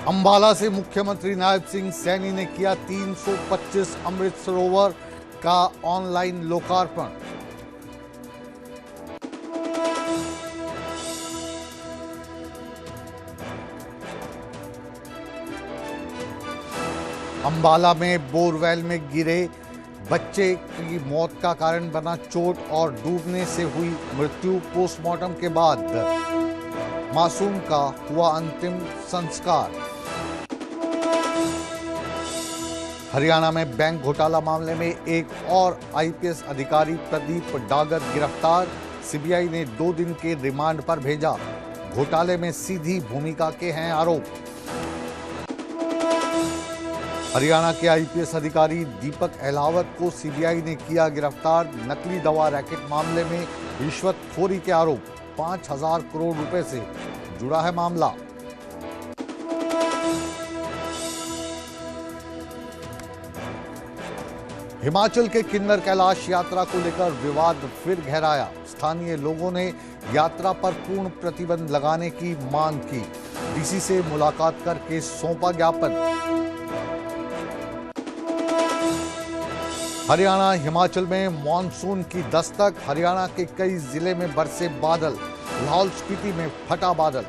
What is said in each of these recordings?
अंबाला से मुख्यमंत्री नायब सिंह सैनी ने किया 325 अमृत सरोवर का ऑनलाइन लोकार्पण। अंबाला में बोरवेल में गिरे बच्चे की मौत का कारण बना चोट और डूबने से हुई मृत्यु। पोस्टमार्टम के बाद मासूम का हुआ अंतिम संस्कार। हरियाणा में बैंक घोटाला मामले में एक और आईपीएस अधिकारी प्रदीप डागर गिरफ्तार। सीबीआई ने 2 दिन के रिमांड पर भेजा। घोटाले में सीधी भूमिका के हैं आरोप। हरियाणा के आईपीएस अधिकारी दीपक अहलावत को सीबीआई ने किया गिरफ्तार। नकली दवा रैकेट मामले में रिश्वतखोरी के आरोप। 5,000 करोड़ रुपए से जुड़ा है मामला। हिमाचल के किन्नर कैलाश यात्रा को लेकर विवाद फिर गहराया। स्थानीय लोगों ने यात्रा पर पूर्ण प्रतिबंध लगाने की मांग की। डीसी से मुलाकात करके सौंपा ज्ञापन। हरियाणा हिमाचल में मॉनसून की दस्तक। हरियाणा के कई जिले में बरसे बादल। लाहौल स्पीति में फटा बादल।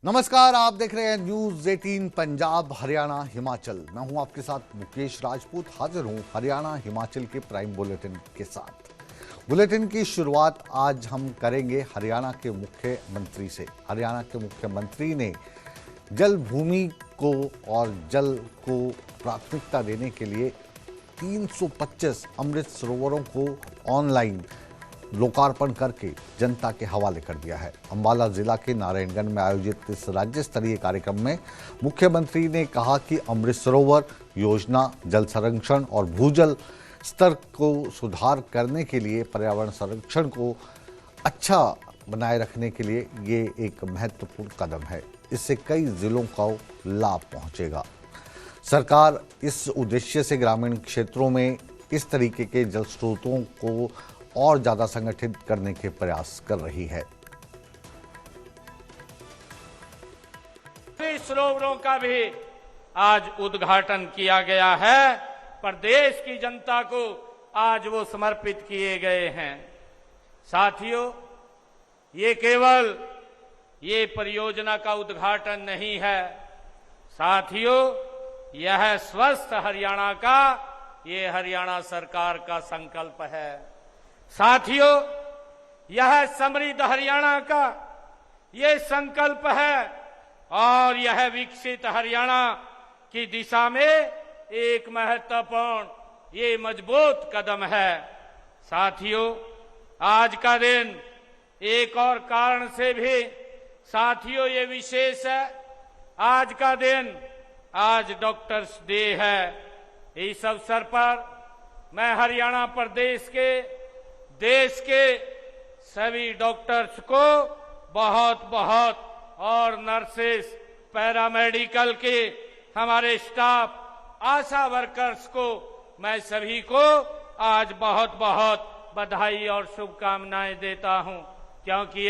नमस्कार, आप देख रहे हैं न्यूज 18 पंजाब हरियाणा हिमाचल। मैं हूं आपके साथ मुकेश राजपूत। हाजिर हूं हरियाणा हिमाचल के प्राइम बुलेटिन के साथ। बुलेटिन की शुरुआत आज हम करेंगे हरियाणा के मुख्यमंत्री से। हरियाणा के मुख्यमंत्री ने जल भूमि को और जल को प्राथमिकता देने के लिए 325 अमृत सरोवरों को ऑनलाइन लोकार्पण करके जनता के हवाले कर दिया है। अंबाला जिला के नारायणगढ़ में आयोजित इस राज्य स्तरीय कार्यक्रम में मुख्यमंत्री ने कहा कि अमृत सरोवर योजना जल संरक्षण और भूजल स्तर को सुधार करने के लिए पर्यावरण संरक्षण को अच्छा बनाए रखने के लिए ये एक महत्वपूर्ण कदम है। इससे कई जिलों को लाभ पहुंचेगा। सरकार इस उद्देश्य से ग्रामीण क्षेत्रों में इस तरीके के जल स्रोतों को और ज्यादा संगठित करने के प्रयास कर रही है। सरोवरों का भी आज उद्घाटन किया गया है। प्रदेश की जनता को आज वो समर्पित किए गए हैं। साथियों, ये केवल ये परियोजना का उद्घाटन नहीं है। साथियों, यह स्वस्थ हरियाणा का ये हरियाणा सरकार का संकल्प है। साथियों, यह समृद्ध हरियाणा का ये संकल्प है और यह विकसित हरियाणा की दिशा में एक महत्वपूर्ण ये मजबूत कदम है। साथियों, आज का दिन एक और कारण से भी साथियों ये विशेष है। आज का दिन आज डॉक्टर्स डे है। इस अवसर पर मैं हरियाणा प्रदेश के देश के सभी डॉक्टर्स को बहुत बहुत और नर्सेस, पैरामेडिकल के हमारे स्टाफ, आशा वर्कर्स को मैं सभी को आज बहुत बहुत बधाई और शुभकामनाएं देता हूं, क्योंकि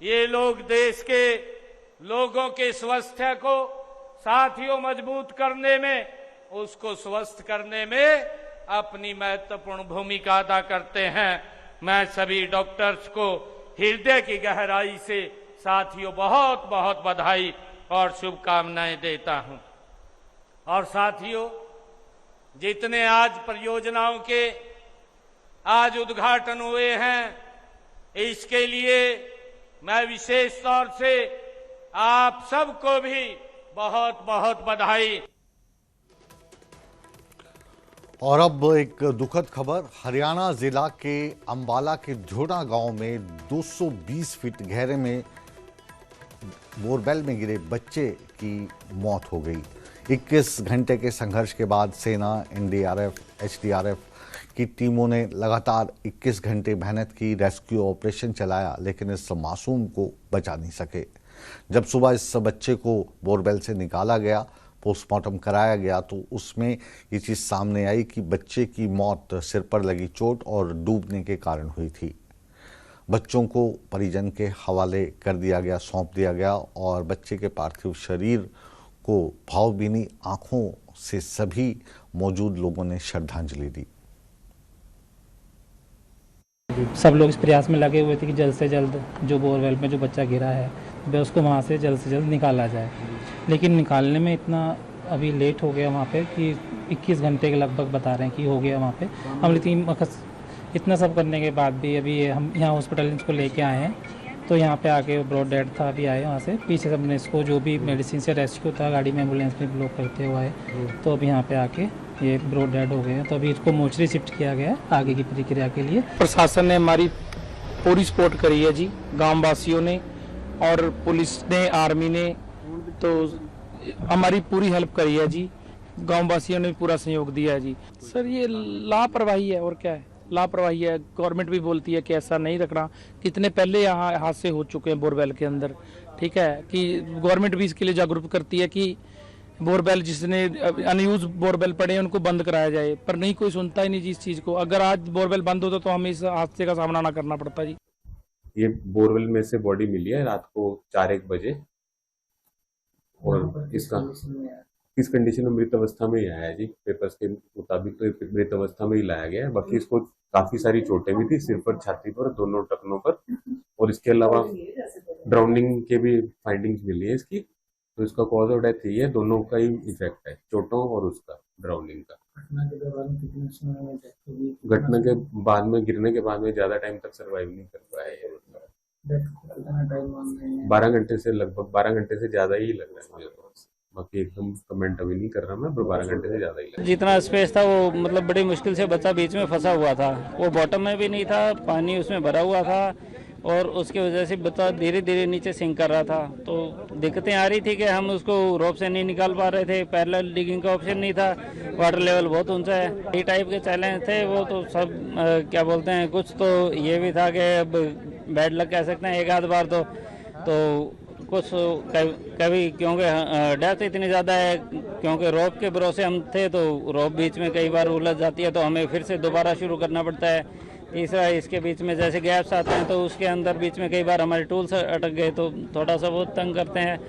ये लोग देश के लोगों के स्वास्थ्य को साथियों मजबूत करने में, उसको स्वस्थ करने में अपनी महत्वपूर्ण भूमिका अदा करते हैं। मैं सभी डॉक्टर्स को हृदय की गहराई से साथियों बहुत बहुत बधाई और शुभकामनाएं देता हूं। और साथियों, जितने आज परियोजनाओं के आज उद्घाटन हुए हैं, इसके लिए मैं विशेष तौर से आप सबको भी बहुत बहुत बधाई। और अब एक दुखद खबर। हरियाणा जिला के अंबाला के झोड़ा गांव में 220 फीट गहरे में बोरवेल में गिरे बच्चे की मौत हो गई। 21 घंटे के संघर्ष के बाद सेना, एनडीआरएफ, एसडीआरएफ की टीमों ने लगातार 21 घंटे मेहनत की, रेस्क्यू ऑपरेशन चलाया, लेकिन इस मासूम को बचा नहीं सके। जब सुबह इस बच्चे को बोरवेल से निकाला गया पोस्टमार्टम कराया गया तो उसमें ये चीज़ सामने आई कि बच्चे की मौत सिर पर लगी चोट और डूबने के कारण हुई थी। बच्चों को परिजन के हवाले कर दिया गया, सौंप दिया गया और बच्चे के पार्थिव शरीर को भावभीनी आंखों से सभी मौजूद लोगों ने श्रद्धांजलि दी। सब लोग इस प्रयास में लगे हुए थे कि जल्द से जल्द जो बोरवेल में जो बच्चा गिरा है वह उसको वहाँ से जल्द निकाला जाए, लेकिन निकालने में इतना अभी लेट हो गया वहाँ पे कि 21 घंटे के लगभग बता रहे हैं कि हो गया वहाँ पे। हम लेकिन इतना सब करने के बाद भी अभी हम यहाँ हॉस्पिटल इसको लेके आए हैं तो यहाँ पे आके ब्रॉड डेड था, अभी आए वहाँ से पीछे सबने इसको जो भी मेडिसिन से रेस्क्यू था गाड़ी में एम्बुलेंस में ब्लॉक करते हुए आए तो अभी यहाँ पे आके ये ब्रॉड डेड हो गए हैं। तो अभी इसको मोर्चरी शिफ्ट किया गया है आगे की प्रक्रिया के लिए। प्रशासन ने हमारी पूरी सपोर्ट करी है जी, गांव वासियों ने और पुलिस ने, आर्मी ने तो हमारी पूरी हेल्प करी है जी, गांव वासियों ने पूरा सहयोग दिया है जी। सर ये लापरवाही है और क्या है, लापरवाही है। गवर्नमेंट भी बोलती है कि ऐसा नहीं रखना, कितने पहले यहाँ हादसे हो चुके हैं बोरवेल के अंदर, ठीक है, कि गवर्नमेंट भी इसके लिए जागरूक करती है कि बोरवेल जिसने अनयूज बोरवेल पड़े हैं उनको बंद कराया जाए, पर नहीं कोई सुनता ही नहीं जी इस चीज़ को। अगर आज बोरवेल बंद होता तो हमें इस हादसे का सामना ना करना पड़ता जी। ये बोरवेल में से बॉडी मिली है रात को 4-1 बजे और इसका इस कंडीशन में मृत अवस्था में ही आया है जी। पेपर्स के मुताबिक तो मृत अवस्था में ही लाया गया है। बाकी इसको काफी सारी चोटें भी थी, सिर पर, छाती पर, दोनों टखनों पर, और इसके अलावा ड्राउनिंग के भी फाइंडिंग्स मिली है इसकी। तो इसका कॉज ऑफ डेथ यही है, दोनों का ही इफेक्ट है, चोटों और उसका ड्राउनिंग का। घटना के बाद में गिरने के बाद में ज्यादा टाइम तक सर्वाइव नहीं कर पाया है। 12 घंटे से लगभग 12 घंटे से ज्यादा ही लग रहा है मुझे तो। बाकी एकदम कमेंट अभी नहीं कर रहा मैं, पर 12 घंटे से ज्यादा ही लग रहा है। जितना स्पेस था वो मतलब बड़ी मुश्किल से बच्चा बीच में फंसा हुआ था, वो बॉटम में भी नहीं था, पानी उसमें भरा हुआ था और उसकी वजह से बच्चा धीरे धीरे नीचे सिंक कर रहा था। तो दिक्कतें आ रही थी कि हम उसको रोप से नहीं निकाल पा रहे थे, पैरेलल डिगिंग का ऑप्शन नहीं था, वाटर लेवल बहुत ऊंचा है। ये टाइप के चैलेंज थे वो तो सब क्या बोलते हैं, कुछ तो ये भी था कि अब बैड लक कह सकते हैं एक आध बार तो कुछ कभी क्योंकि डेप्थ इतनी ज़्यादा है, क्योंकि रोप के भरोसे हम थे तो रोप बीच में कई बार उलझ जाती है तो हमें फिर से दोबारा शुरू करना पड़ता है। तीसरा इसके बीच में जैसे गैप्स आते हैं तो उसके अंदर बीच में कई बार हमारे टूल्स अटक गए तो थोड़ा सा बहुत तंग करते हैं।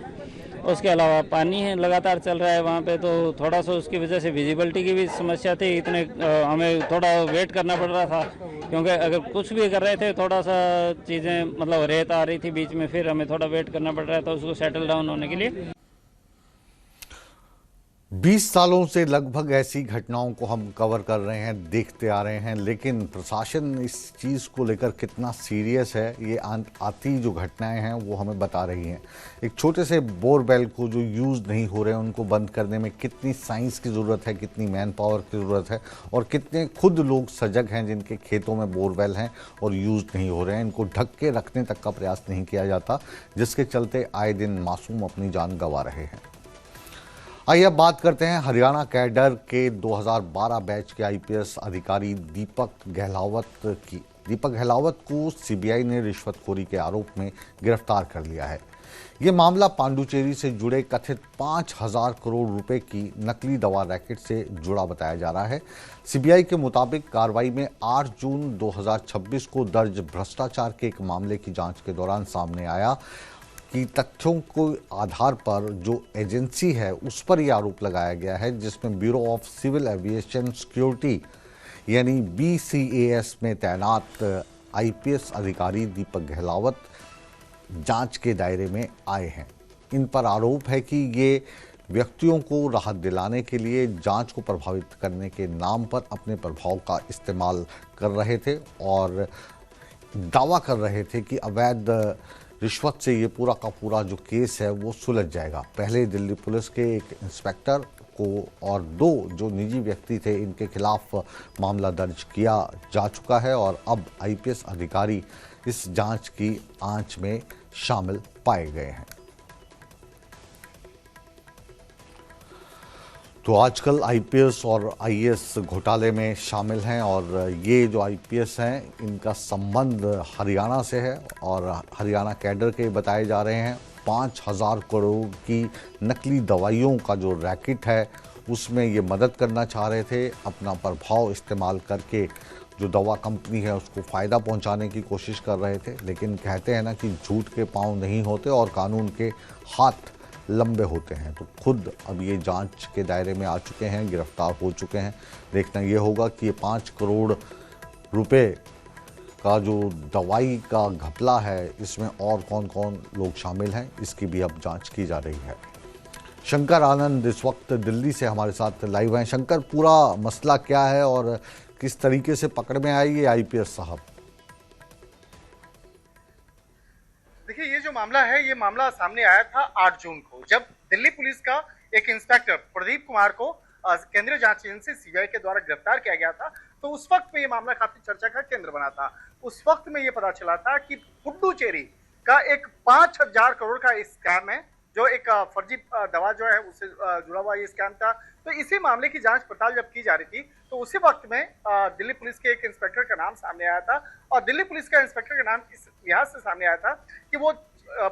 उसके अलावा पानी है लगातार चल रहा है वहाँ पे, तो थोड़ा सा उसकी वजह से विजिबिलिटी की भी समस्या थी। इतने हमें थोड़ा वेट करना पड़ रहा था, क्योंकि अगर कुछ भी कर रहे थे थोड़ा सा चीज़ें मतलब रेत आ रही थी बीच में, फिर हमें थोड़ा वेट करना पड़ रहा था उसको सेटल डाउन होने के लिए। 20 सालों से लगभग ऐसी घटनाओं को हम कवर कर रहे हैं, देखते आ रहे हैं, लेकिन प्रशासन इस चीज़ को लेकर कितना सीरियस है ये आती जो घटनाएं हैं वो हमें बता रही हैं। एक छोटे से बोरवेल को जो यूज़ नहीं हो रहे हैं उनको बंद करने में कितनी साइंस की ज़रूरत है, कितनी मैन पावर की ज़रूरत है और कितने खुद लोग सजग हैं जिनके खेतों में बोरवेल हैं और यूज़ नहीं हो रहे हैं। इनको ढक के रखने तक का प्रयास नहीं किया जाता, जिसके चलते आए दिन मासूम अपनी जान गंवा रहे हैं। आइए अब बात करते हैं हरियाणा कैडर के 2012 बैच के आईपीएस अधिकारी दीपक गहलावत की। दीपक गहलावत को सीबीआई ने रिश्वतखोरी के आरोप में गिरफ्तार कर लिया है। ये मामला पांडुचेरी से जुड़े कथित 5,000 करोड़ रुपए की नकली दवा रैकेट से जुड़ा बताया जा रहा है। सीबीआई के मुताबिक कार्रवाई में 8 जून 2026 को दर्ज भ्रष्टाचार के एक मामले की जांच के दौरान सामने आया कि तथ्यों के आधार पर जो एजेंसी है उस पर यह आरोप लगाया गया है जिसमें bureau of civil aviation security यानी BCAS में तैनात आईपीएस अधिकारी दीपक गहलावत जांच के दायरे में आए हैं। इन पर आरोप है कि ये व्यक्तियों को राहत दिलाने के लिए जांच को प्रभावित करने के नाम पर अपने प्रभाव का इस्तेमाल कर रहे थे और दावा कर रहे थे कि अवैध रिश्वत से ये पूरा का पूरा जो केस है वो सुलझ जाएगा। पहले दिल्ली पुलिस के एक इंस्पेक्टर को और 2 जो निजी व्यक्ति थे इनके खिलाफ मामला दर्ज किया जा चुका है और अब आईपीएस अधिकारी इस जांच की आंच में शामिल पाए गए हैं। तो आजकल आईपीएस और आईएएस घोटाले में शामिल हैं और ये जो आईपीएस हैं इनका संबंध हरियाणा से है और हरियाणा कैडर के बताए जा रहे हैं। 5,000 करोड़ की नकली दवाइयों का जो रैकेट है उसमें ये मदद करना चाह रहे थे। अपना प्रभाव इस्तेमाल करके जो दवा कंपनी है उसको फ़ायदा पहुंचाने की कोशिश कर रहे थे। लेकिन कहते हैं ना कि झूठ के पाँव नहीं होते और कानून के हाथ लंबे होते हैं। तो खुद अब ये जांच के दायरे में आ चुके हैं, गिरफ्तार हो चुके हैं। देखना ये होगा कि ये 5 करोड़ रुपए का जो दवाई का घपला है इसमें और कौन कौन लोग शामिल हैं, इसकी भी अब जांच की जा रही है। शंकर आनंद इस वक्त दिल्ली से हमारे साथ लाइव हैं। शंकर, पूरा मसला क्या है और किस तरीके से पकड़ में आई ये आईपीएस साहब? देखिए, ये जो मामला है, ये मामला सामने आया था 8 जून को, जब दिल्ली पुलिस का एक इंस्पेक्टर प्रदीप कुमार को केंद्रीय जांच एजेंसी सीबीआई के द्वारा गिरफ्तार किया गया था। तो उस वक्त में ये मामला काफी चर्चा का केंद्र बना था। उस वक्त में ये पता चला था कि पुडुचेरी का एक 5,000 करोड़ का स्कैम है, जो एक फर्जी दवा जो है उससे जुड़ा हुआ ये स्कैम था। तो इसी मामले की जांच पड़ताल जब की जा रही थी तो उसी वक्त में दिल्ली पुलिस के एक इंस्पेक्टर का नाम सामने आया था। और दिल्ली पुलिस का इंस्पेक्टर का नाम इस लिहाज से सामने आया था कि वो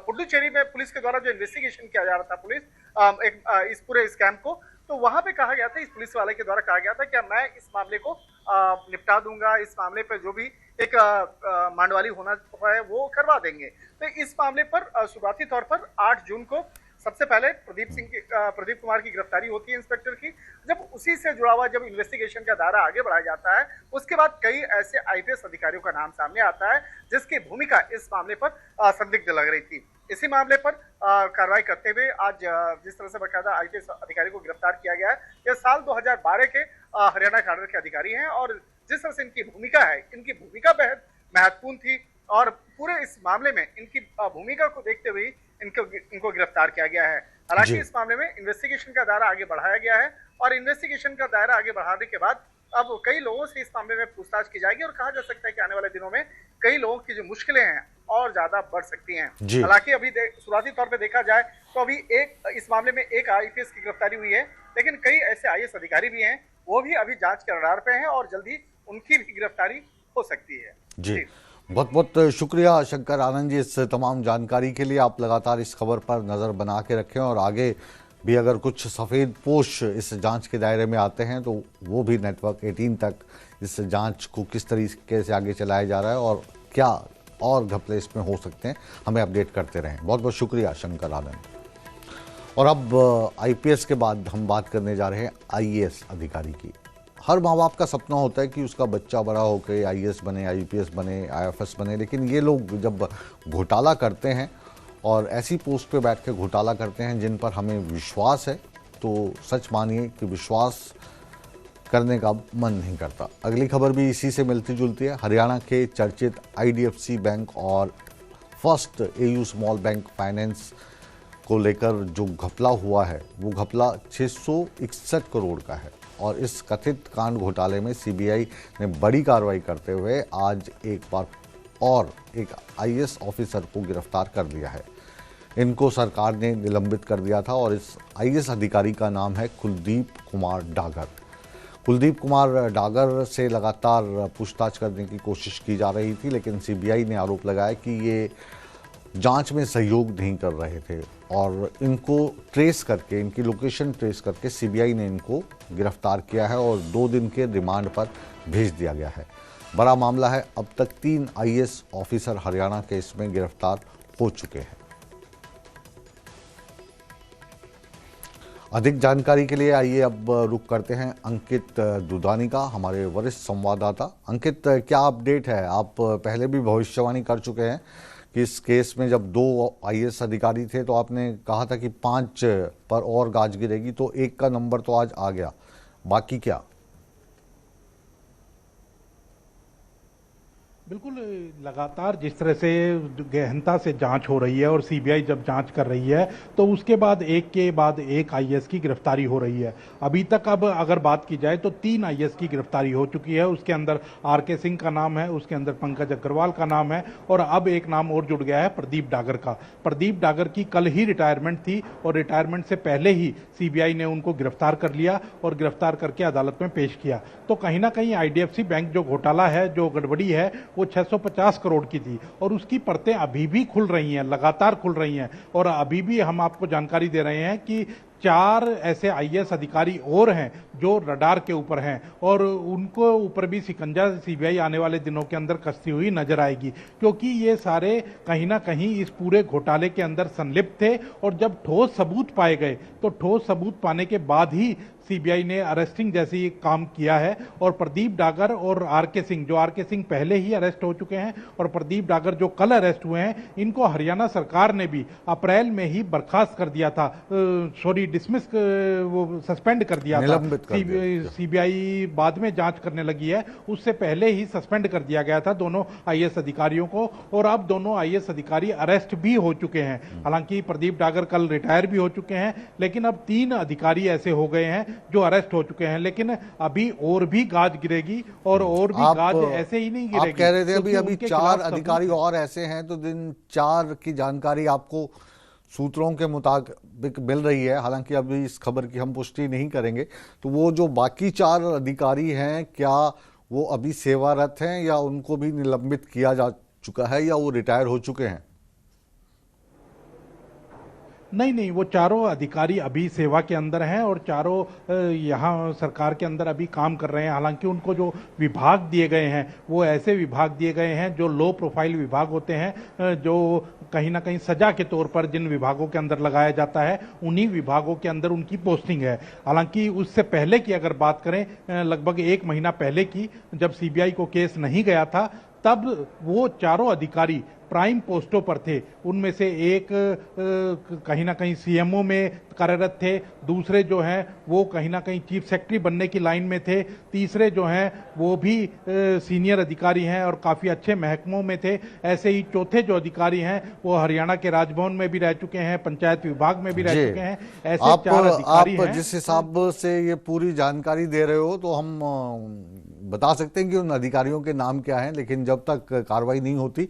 पुडुचेरी में पुलिस के द्वारा जो इन्वेस्टिगेशन किया जा रहा था इस पूरे स्कैम को, तो वहां पे कहा गया था, इस पुलिस वाले के द्वारा कहा गया था कि मैं इस मामले को निपटा दूंगा, इस मामले पर जो भी एक मांडवाली होना है वो करवा देंगे। तो इस मामले पर शुरुआती तौर पर 8 जून को सबसे पहले प्रदीप कुमार की गिरफ्तारी होती है इंस्पेक्टर की। जब उसी से जुड़ा हुआ जब इन्वेस्टिगेशन का दायरा आगे बढ़ाया जाता है, उसके बाद कई ऐसे आईपीएस अधिकारियोयों का नाम सामने आता है जिसकी भूमिका इस मामले पर संदिग्ध लग रही थी। इसी मामले पर कार्रवाई करते हुए आज जिस तरह से बकायदा आईपीएस अधिकारी को गिरफ्तार किया गया है, यह साल 2012 के हरियाणा कैडर के अधिकारी हैं और जिस तरह से इनकी भूमिका है, इनकी भूमिका बेहद महत्वपूर्ण थी और पूरे इस मामले में इनकी भूमिका को देखते हुए इनको गिरफ्तार किया गया है। हालांकि इस मामले में इन्वेस्टिगेशन का दायरा आगे बढ़ाया गया है और इन्वेस्टिगेशन का दायरा आगे बढ़ाने के बाद अब कई लोगों से इस मामले में पूछताछ की जाएगी और कहा जा सकता है कि आने वाले दिनों में कई लोगों की जो मुश्किलें हैं और ज्यादा बढ़ सकती हैं। हालांकि अभी शुरुआती तौर पे देखा जाए तो अभी इस मामले में एक आईपीएस की गिरफ्तारी हुई है, लेकिन कई ऐसे आईएएस अधिकारी भी हैं, वो भी अभी जांच के रडार पे हैं और जल्दी उनकी भी गिरफ्तारी हो सकती है। जी, बहुत बहुत शुक्रिया शंकर आनंद जी इस तमाम जानकारी के लिए। आप लगातार इस खबर पर नज़र बना के रखें और आगे भी अगर कुछ सफ़ेद पोश इस जांच के दायरे में आते हैं तो वो भी नेटवर्क 18 तक इस जांच को किस तरीके से आगे चलाया जा रहा है और क्या और घपले इसमें हो सकते हैं, हमें अपडेट करते रहें। बहुत बहुत शुक्रिया शंकर आनंद। और अब आईपीएस के बाद हम बात करने जा रहे हैं आईएएस अधिकारी की। हर माँ बाप का सपना होता है कि उसका बच्चा बड़ा होकर आईएएस बने, आईपीएस बने, आईएफएस बने, लेकिन ये लोग जब घोटाला करते हैं और ऐसी पोस्ट पे बैठ के घोटाला करते हैं जिन पर हमें विश्वास है, तो सच मानिए कि विश्वास करने का मन नहीं करता। अगली खबर भी इसी से मिलती जुलती है। हरियाणा के चर्चित आईडीएफसी बैंक और first AU small bank finance को लेकर जो घपला हुआ है वो घपला 661 करोड़ का है और इस कथित कांड घोटाले में सीबीआई ने बड़ी कार्रवाई करते हुए आज एक बार और एक आईएएस ऑफिसर को गिरफ्तार कर लिया है। इनको सरकार ने निलंबित कर दिया था और इस आईएएस अधिकारी का नाम है कुलदीप कुमार डागर। कुलदीप कुमार डागर से लगातार पूछताछ करने की कोशिश की जा रही थी, लेकिन सीबीआई ने आरोप लगाया कि ये जांच में सहयोग नहीं कर रहे थे और इनको ट्रेस करके, इनकी लोकेशन ट्रेस करके सीबीआई ने इनको गिरफ्तार किया है और 2 दिन के रिमांड पर भेज दिया गया है। बड़ा मामला है, अब तक 3 आईएएस ऑफिसर हरियाणा के इसमें गिरफ्तार हो चुके हैं। अधिक जानकारी के लिए आइए अब रुक करते हैं अंकित दुधानी का, हमारे वरिष्ठ संवाददाता। अंकित, क्या अपडेट है? आप पहले भी भविष्यवाणी कर चुके हैं कि इस केस में जब 2 आईएएस अधिकारी थे तो आपने कहा था कि 5 पर और गाज गिरेगी, तो 1 का नंबर तो आज आ गया, बाकी क्या? बिल्कुल, लगातार जिस तरह से गहनता से जांच हो रही है और सीबीआई जब जांच कर रही है तो उसके बाद एक के बाद एक आईएएस की गिरफ्तारी हो रही है। अभी तक अब अगर बात की जाए तो 3 आईएएस की गिरफ्तारी हो चुकी है। उसके अंदर आरके सिंह का नाम है, उसके अंदर पंकज अग्रवाल का नाम है और अब एक नाम और जुड़ गया है प्रदीप डागर का। प्रदीप डागर की कल ही रिटायरमेंट थी और रिटायरमेंट से पहले ही सीबीआई ने उनको गिरफ्तार कर लिया और गिरफ्तार करके अदालत में पेश किया। तो कहीं ना कहीं आईडीएफसी बैंक जो घोटाला है, जो गड़बड़ी है, वो 650 करोड़ की थी और उसकी परतें अभी भी खुल रही हैं, लगातार खुल रही हैं। और अभी भी हम आपको जानकारी दे रहे हैं कि 4 ऐसे आईएएस अधिकारी और हैं जो रडार के ऊपर हैं और उनको ऊपर भी शिकंजा सीबीआई आने वाले दिनों के अंदर कसती हुई नजर आएगी, क्योंकि ये सारे कहीं ना कहीं इस पूरे घोटाले के अंदर संलिप्त थे। और जब ठोस सबूत पाए गए तो ठोस सबूत पाने के बाद ही सीबीआई ने अरेस्टिंग जैसी काम किया है। और प्रदीप डागर और आरके सिंह, जो आरके सिंह पहले ही अरेस्ट हो चुके हैं और प्रदीप डागर जो कल अरेस्ट हुए हैं, इनको हरियाणा सरकार ने भी अप्रैल में ही बर्खास्त कर दिया था, डिसमिस, वो सस्पेंड कर दिया था। सीबीआई बाद में जांच करने लगी है, उससे पहले ही सस्पेंड कर दिया गया था दोनों आईएएस अधिकारियों को और अब दोनों आईएएस अधिकारी अरेस्ट भी हो चुके हैं। हालांकि प्रदीप डागर कल रिटायर भी हो चुके हैं, लेकिन अब 3 अधिकारी ऐसे हो गए हैं जो अरेस्ट हो चुके हैं। लेकिन अभी और भी गाज गिरेगी और भी गाज ऐसे ही नहीं गिरेगी। आप कह रहे थे अभी 4 अधिकारी और ऐसे हैं, तो जिन 4 की जानकारी आपको सूत्रों के मुताबिक मिल रही है, हालांकि अभी इस खबर की हम पुष्टि नहीं करेंगे, तो वो जो बाकी 4 अधिकारी हैं, क्या वो अभी सेवारत हैं या उनको भी निलंबित किया जा चुका है या वो रिटायर हो चुके हैं? नहीं, वो चारों अधिकारी अभी सेवा के अंदर हैं और चारों यहाँ सरकार के अंदर अभी काम कर रहे हैं। हालांकि उनको जो विभाग दिए गए हैं वो ऐसे विभाग दिए गए हैं जो लो प्रोफाइल विभाग होते हैं, जो कहीं ना कहीं सजा के तौर पर जिन विभागों के अंदर लगाया जाता है उन्हीं विभागों के अंदर उनकी पोस्टिंग है। हालांकि उससे पहले की अगर बात करें, लगभग 1 महीना पहले की, जब सीबीआई को केस नहीं गया था, तब वो चारों अधिकारी प्राइम पोस्टों पर थे। उनमें से एक कहीं ना कहीं सीएमओ में कार्यरत थे, दूसरे जो हैं वो कहीं ना कहीं चीफ सेक्रेटरी बनने की लाइन में थे, तीसरे जो हैं वो भी सीनियर अधिकारी हैं और काफ़ी अच्छे महकमों में थे। ऐसे ही चौथे जो अधिकारी हैं वो हरियाणा के राजभवन में भी रह चुके हैं, पंचायत विभाग में भी रह चुके हैं। ऐसे 4 अधिकारी हैं। जिस हिसाब से ये पूरी जानकारी दे रहे हो तो हम बता सकते हैं कि उन अधिकारियों के नाम क्या हैं, लेकिन जब तक कार्रवाई नहीं होती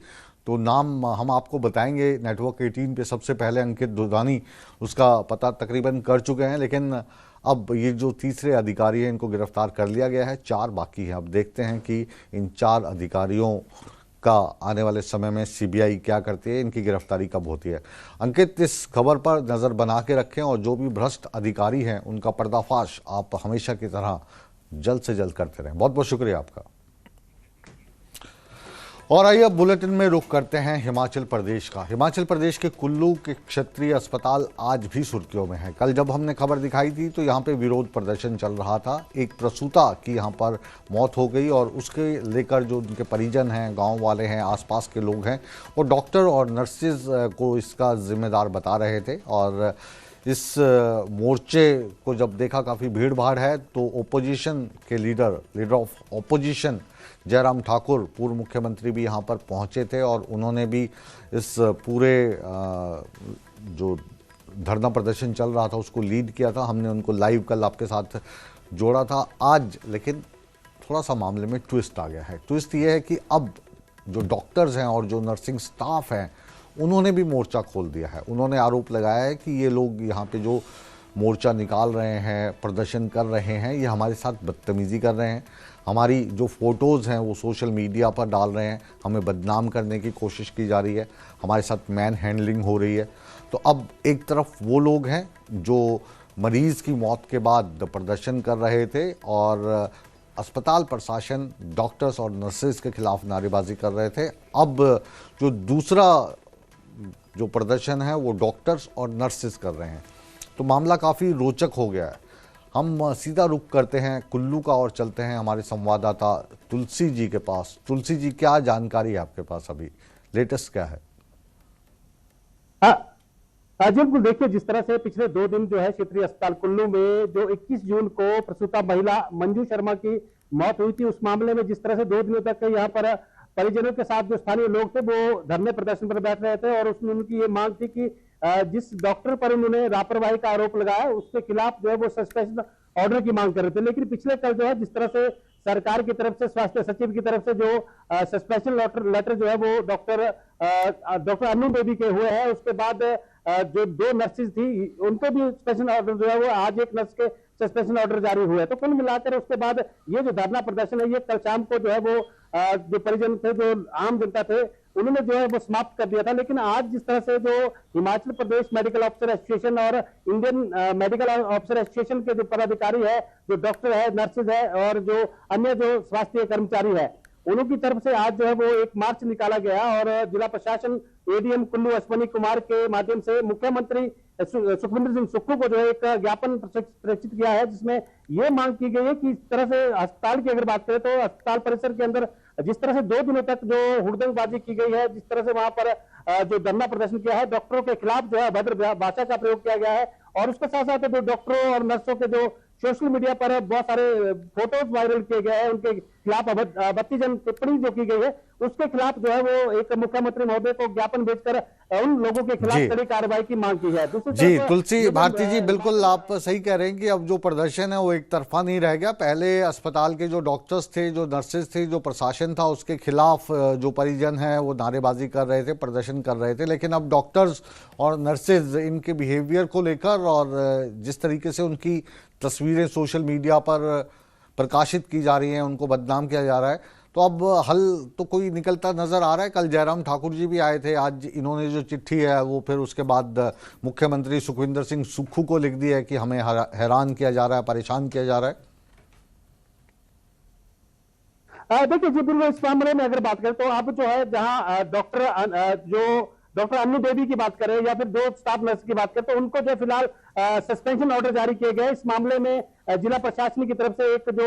तो नाम हम आपको बताएंगे। नेटवर्क 18 पे सबसे पहले अंकित दुधानी उसका पता तकरीबन कर चुके हैं, लेकिन अब ये जो तीसरे अधिकारी हैं इनको गिरफ्तार कर लिया गया है, 4 बाकी हैं। अब देखते हैं कि इन 4 अधिकारियों का आने वाले समय में सीबीआई क्या करती है, इनकी गिरफ्तारी कब होती है। अंकित, इस खबर पर नज़र बना के रखें और जो भी भ्रष्ट अधिकारी हैं उनका पर्दाफाश आप हमेशा की तरह जल्द से जल्द करते रहें। बहुत बहुत शुक्रिया आपका। और आइए अब बुलेटिन में रुख करते हैं हिमाचल प्रदेश का। हिमाचल प्रदेश के कुल्लू के क्षेत्रीय अस्पताल आज भी सुर्खियों में है। कल जब हमने खबर दिखाई थी तो यहाँ पे विरोध प्रदर्शन चल रहा था। एक प्रसूता की यहाँ पर मौत हो गई और उसके लेकर जो उनके परिजन हैं, गांव वाले हैं, आसपास के लोग हैं, वो डॉक्टर और नर्सेज को इसका जिम्मेदार बता रहे थे। और इस मोर्चे को जब देखा काफ़ी भीड़ भाड़ है तो ओपोजिशन के leader of opposition Jairam Thakur, पूर्व मुख्यमंत्री, भी यहाँ पर पहुँचे थे और उन्होंने भी इस पूरे जो धरना प्रदर्शन चल रहा था उसको लीड किया था। हमने उनको लाइव कल आपके साथ जोड़ा था। आज लेकिन थोड़ा सा मामले में ट्विस्ट आ गया है। ट्विस्ट ये है कि अब जो डॉक्टर्स हैं और जो नर्सिंग स्टाफ हैं उन्होंने भी मोर्चा खोल दिया है। उन्होंने आरोप लगाया है कि ये लोग यहाँ पे जो मोर्चा निकाल रहे हैं, प्रदर्शन कर रहे हैं, ये हमारे साथ बदतमीज़ी कर रहे हैं, हमारी जो फ़ोटोज़ हैं वो सोशल मीडिया पर डाल रहे हैं, हमें बदनाम करने की कोशिश की जा रही है, हमारे साथ मैन हैंडलिंग हो रही है। तो अब एक तरफ वो लोग हैं जो मरीज़ की मौत के बाद प्रदर्शन कर रहे थे और अस्पताल प्रशासन डॉक्टर्स और नर्सेज के खिलाफ नारेबाजी कर रहे थे। अब जो दूसरा जो प्रदर्शन है वो डॉक्टर्स और नर्सेज कर रहे हैं। तो मामला काफ़ी रोचक हो गया है। हम सीधा रुख करते हैं कुल्लू का और चलते हैं हमारे संवाददाता तुलसी जी के पास। तुलसी जी, क्या जानकारी है आपके पास, अभी लेटेस्ट क्या है? बिल्कुल, देखिए जिस तरह से पिछले 2 दिन जो है क्षेत्रीय अस्पताल कुल्लू में जो 21 जून को प्रसूता महिला मंजू शर्मा की मौत हुई थी, उस मामले में जिस तरह से 2 दिनों तक यहाँ पर परिजनों के साथ जो स्थानीय लोग थे वो धरने प्रदर्शन पर बैठ रहे थे और उसमें उनकी ये मांग थी कि जिस डॉक्टर पर उन्होंने लापरवाही का आरोप लगाया उसके खिलाफ जो है वो सस्पेंशन ऑर्डर की मांग कर रहे थे। लेकिन पिछले कल जो है जिस तरह से सरकार की तरफ से स्वास्थ्य सचिव की तरफ से जो सस्पेंशन लेटर जो है वो डॉक्टर अनु बेबी के हुए हैं, उसके बाद जो 2 नर्सेज थी उनको भी सस्पेंशन ऑर्डर जो है वो आज एक नर्स के सस्पेंशन ऑर्डर जारी हुए। तो कुल मिलाकर उसके बाद ये जो धरना प्रदर्शन है ये कल शाम को जो है वो जो परिजन थे, जो आम जनता थे, उन्होंने जो है वो समाप्त कर दिया था। लेकिन आज जिस तरह से जो Himachal Pradesh medical officer association और इंडियन मेडिकल ऑफिसर एसोसिएशन के जो पदाधिकारी है, जो डॉक्टर है, नर्सेज है और जो अन्य जो स्वास्थ्य कर्मचारी है, उनकी तरफ से आज जो है वो एक मार्च निकाला गया और जिला प्रशासन एडीएम कुल्लू अश्वनी कुमार के माध्यम से मुख्यमंत्री सुखविंदर सिंह सुक्खू को जो है एक ज्ञापन प्रेषित किया है, जिसमें ये मांग की गई है कि इस तरह से अस्पताल की अगर बात करें तो अस्पताल परिसर के अंदर जिस तरह से 2 दिनों तक जो हुड़दंगबाजी की गई है, जिस तरह से वहां पर जो धरना प्रदर्शन किया है, डॉक्टरों के खिलाफ जो है अभद्र भाषा का प्रयोग किया गया है और उसके साथ साथ जो डॉक्टरों और नर्सों के जो सोशल मीडिया पर बहुत सारे फोटोज वायरल किए गए हैं, उनके खिलाफ आपत्तिजनक टिप्पणी जो की गई है उसके खिलाफ जो है वो एक मुख्यमंत्री महोदय को ज्ञापन भेजकर उन लोगों के खिलाफ कड़ी कार्रवाई की मांग की है। जी तुलसी भारती जी, बिल्कुल आप सही कह रहे हैं कि अब जो प्रदर्शन है वो एक तरफा नहीं रह गया। पहले अस्पताल के जो डॉक्टर्स थे, जो नर्सेज थे, जो प्रशासन था, उसके खिलाफ जो परिजन है वो नारेबाजी कर रहे थे, प्रदर्शन कर रहे थे। लेकिन अब डॉक्टर्स और नर्सेज इनके बिहेवियर को लेकर और जिस तरीके से उनकी तस्वीरें सोशल मीडिया पर प्रकाशित की जा रही हैं, उनको बदनाम किया जा रहा है, तो अब हल तो कोई निकलता नजर आ रहा है। कल जयराम ठाकुर जी भी आए थे, आज इन्होंने जो चिट्ठी है वो फिर उसके बाद मुख्यमंत्री सुखविंदर सिंह सुक्खू को लिख दी है कि हमें हैरान किया जा रहा है, परेशान किया जा रहा है। देखिए जी, बिल्कुल इस मामले में अगर बात करें तो अब जो है जहां डॉक्टर अनु बेबी की बात करें या फिर 2 स्टाफ नर्स की बात करें तो उनको जो फिलहाल सस्पेंशन ऑर्डर जारी किए गए। इस मामले में जिला प्रशासन की तरफ से एक जो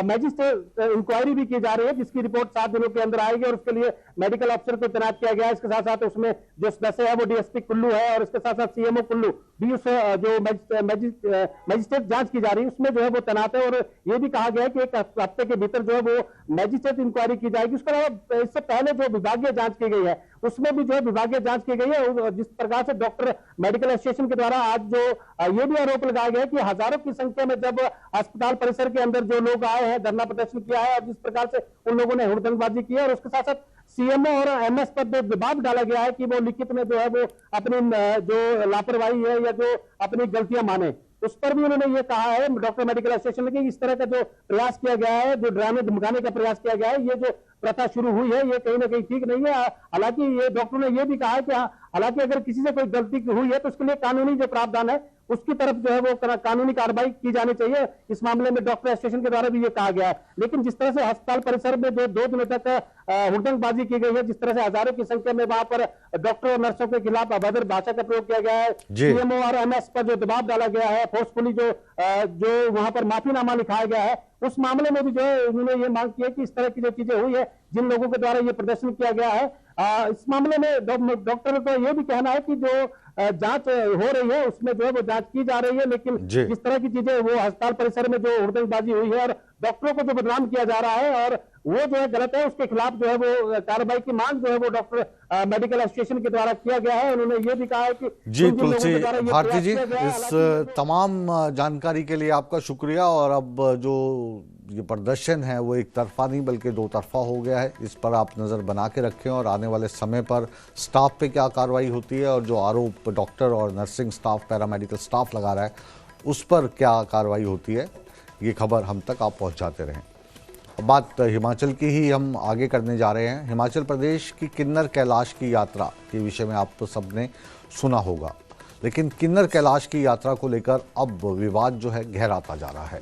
मैजिस्ट्रेट इंक्वायरी भी की जा रही है, जिसकी रिपोर्ट 7 दिनों के अंदर आएगी और उसके लिए मेडिकल अफसर को तैनात किया गया है। इसके साथ साथ उसमें जो सदस्य है वो डीएसपी कुल्लू है और इसके साथ साथ सीएमओ कुल्लू भी उस जो मैजिस्ट्रेट जांच की जा रही है उसमें जो है वो तैनात है और ये भी कहा गया है कि 1 हफ्ते के भीतर जो है वो मैजिस्ट्रेट इंक्वायरी की जाएगी। उसके अलावा इससे पहले जो विभागीय जांच की गई है उसमें भी जो है विभागीय जांच की गई है। जिस प्रकार से डॉक्टर मेडिकल एसोसिएशन के द्वारा आज जो ये भी आरोप लगाया गया कि हजारों की संख्या में जब अस्पताल परिसर के अंदर जो लोग आए हैं, धरना प्रदर्शन किया है और जिस प्रकार से उन लोगों ने हुड़दंगबाजी की है और उसके साथ साथ सीएमओ और एमएस पर जो दबाव डाला गया है कि वो लिखित में जो है वो अपनी जो लापरवाही है या जो अपनी गलतियां माने, उस पर भी उन्होंने ये कहा है डॉक्टर मेडिकल एसोसिएशन ने कि इस तरह का जो प्रयास किया गया है, जो ड्रामे धमकाने का प्रयास किया गया है, ये जो प्रथा शुरू हुई है ये कहीं ना कहीं ठीक नहीं है। हालांकि ये डॉक्टर ने ये भी कहा है कि हालांकि अगर किसी से कोई गलती हुई है तो उसके लिए कानूनी जो प्रावधान है उसकी तरफ जो है वो कानूनी कार्रवाई की जानी चाहिए। इस मामले में डॉक्टर एसोसिएशन के द्वारा भी ये कहा गया है। लेकिन जिस तरह से अस्पताल परिसर में जो 2 दिनों तक हुड़दंगबाजी की गई है, जिस तरह से हजारों की संख्या में वहां पर डॉक्टर और नर्सों के खिलाफ अभद्र भाषा का प्रयोग किया गया है, सीएमओ और एमएस पर जो दबाव डाला गया है, फोर्सफुली जो वहां पर माफीनामा लिखाया गया है, उस मामले में भी जो है उन्होंने ये मांग की है कि इस तरह की जो चीजें हुई है, जिन लोगों के द्वारा ये प्रदर्शन किया गया है, इस मामले में डॉक्टर का ये भी कहना है कि जो जांच हो रही है उसमें जो है वो जांच की जा रही है, लेकिन जिस तरह की चीजें वो अस्पताल परिसर में जो हुड़दंगबाजी हुई है और डॉक्टरों को जो बदनाम किया जा रहा है और वो जो है गलत है, उसके खिलाफ जो है वो कार्रवाई की मांग जो है वो डॉक्टर मेडिकल एसोसिएशन के द्वारा किया गया है। उन्होंने ये भी कहा है कि जी तुलसी भारती जी, इस तमाम जानकारी के लिए आपका शुक्रिया। और अब जो ये प्रदर्शन है वो एक तरफा नहीं बल्कि 2 तरफा हो गया है, इस पर आप नज़र बना के रखें और आने वाले समय पर स्टाफ पे क्या कार्रवाई होती है और जो आरोप डॉक्टर और नर्सिंग स्टाफ, पैरामेडिकल स्टाफ लगा रहा है उस पर क्या कार्रवाई होती है, ये खबर हम तक आप पहुंचाते रहें। बात हिमाचल की ही हम आगे करने जा रहे हैं। हिमाचल प्रदेश की किन्नर कैलाश की यात्रा के विषय में आप सबने सुना होगा, लेकिन किन्नर कैलाश की यात्रा को लेकर अब विवाद जो है गहराता जा रहा है।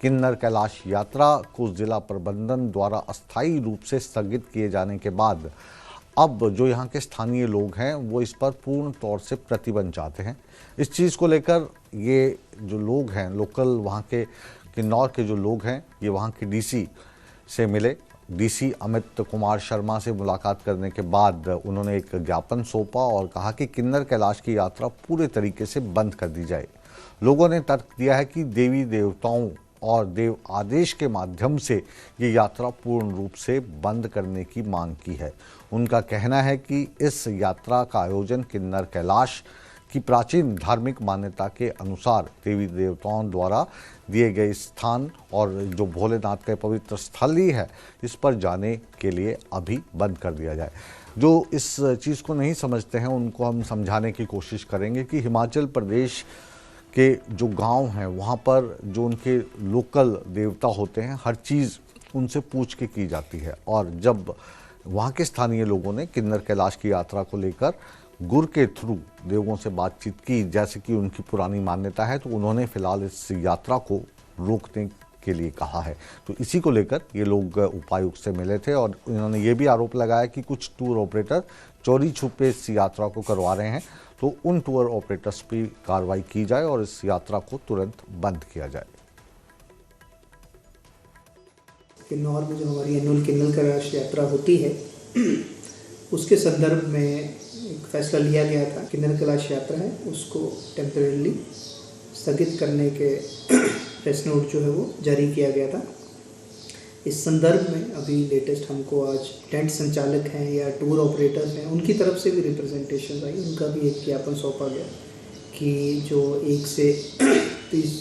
किन्नर कैलाश यात्रा को जिला प्रबंधन द्वारा अस्थायी रूप से स्थगित किए जाने के बाद अब जो यहाँ के स्थानीय लोग हैं वो इस पर पूर्ण तौर से प्रतिबंध चाहते हैं। इस चीज़ को लेकर ये जो लोग हैं, लोकल वहाँ के किन्नौर के जो लोग हैं, ये वहाँ के डीसी से मिले। डीसी अमित कुमार शर्मा से मुलाकात करने के बाद उन्होंने एक ज्ञापन सौंपा और कहा कि किन्नर कैलाश की यात्रा पूरे तरीके से बंद कर दी जाए। लोगों ने तर्क दिया है कि देवी देवताओं और देव आदेश के माध्यम से ये यात्रा पूर्ण रूप से बंद करने की मांग की है। उनका कहना है कि इस यात्रा का आयोजन किन्नर कैलाश की प्राचीन धार्मिक मान्यता के अनुसार देवी देवताओं द्वारा दिए गए स्थान और जो भोलेनाथ का पवित्र स्थल ही है, इस पर जाने के लिए अभी बंद कर दिया जाए। जो इस चीज़ को नहीं समझते हैं उनको हम समझाने की कोशिश करेंगे कि हिमाचल प्रदेश के जो गांव हैं वहाँ पर जो उनके लोकल देवता होते हैं, हर चीज़ उनसे पूछ के की जाती है। और जब वहाँ के स्थानीय लोगों ने किन्नर कैलाश की यात्रा को लेकर गुर के थ्रू देवों से बातचीत की, जैसे कि उनकी पुरानी मान्यता है, तो उन्होंने फिलहाल इस यात्रा को रोकने के लिए कहा है। तो इसी को लेकर ये लोग उपायुक्त से मिले थे और इन्होंने ये भी आरोप लगाया कि कुछ टूर ऑपरेटर चोरी छुपे इस यात्रा को करवा रहे हैं, तो उन टूर ऑपरेटर्स पर कार्रवाई की जाए और इस यात्रा को तुरंत बंद किया जाए। किन्नौर में जो हमारी एनुअल किन्नर कैलाश यात्रा होती है, उसके संदर्भ में एक फैसला लिया गया था। किन्नर कैलाश यात्रा है उसको टेम्परेरी स्थगित करने के प्रेस नोट जो है वो जारी किया गया था। इस संदर्भ में अभी लेटेस्ट हमको आज टेंट संचालक हैं या टूर ऑपरेटर हैं, उनकी तरफ से भी रिप्रेजेंटेशन आई, उनका भी एक ज्ञापन सौंपा गया कि जो 1 से 30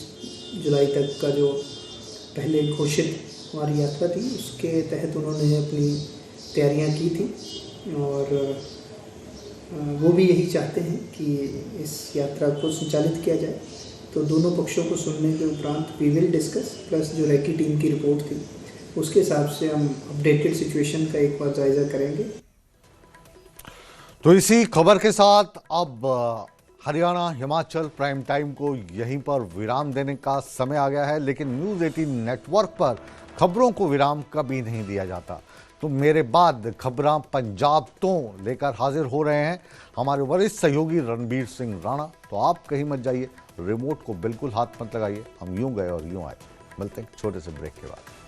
जुलाई तक का जो पहले घोषित हमारी यात्रा थी, उसके तहत उन्होंने अपनी तैयारियां की थी और वो भी यही चाहते हैं कि इस यात्रा को संचालित किया जाए। तो दोनों पक्षों को सुनने के उपरांत वी विल डिस्कस, प्लस जो रेकी टीम की रिपोर्ट थी उसके हिसाब से हम अपडेटेड सिचुएशन का एक बार जायजा करेंगे। तो इसी खबर के साथ अब हरियाणा हिमाचल प्राइम टाइम को यहीं पर विराम देने का समय आ गया है, लेकिन न्यूज़ 18 नेटवर्क पर खबरों को विराम कभी नहीं दिया जाता। तो मेरे बाद खबरां पंजाब तो लेकर हाजिर हो रहे हैं हमारे वरिष्ठ सहयोगी रणबीर सिंह राणा। तो आप कहीं मत जाइए, रिमोट को बिल्कुल हाथ मत लगाइए। हम यूं गए और यूं आए। मिलते हैं छोटे से ब्रेक के बाद।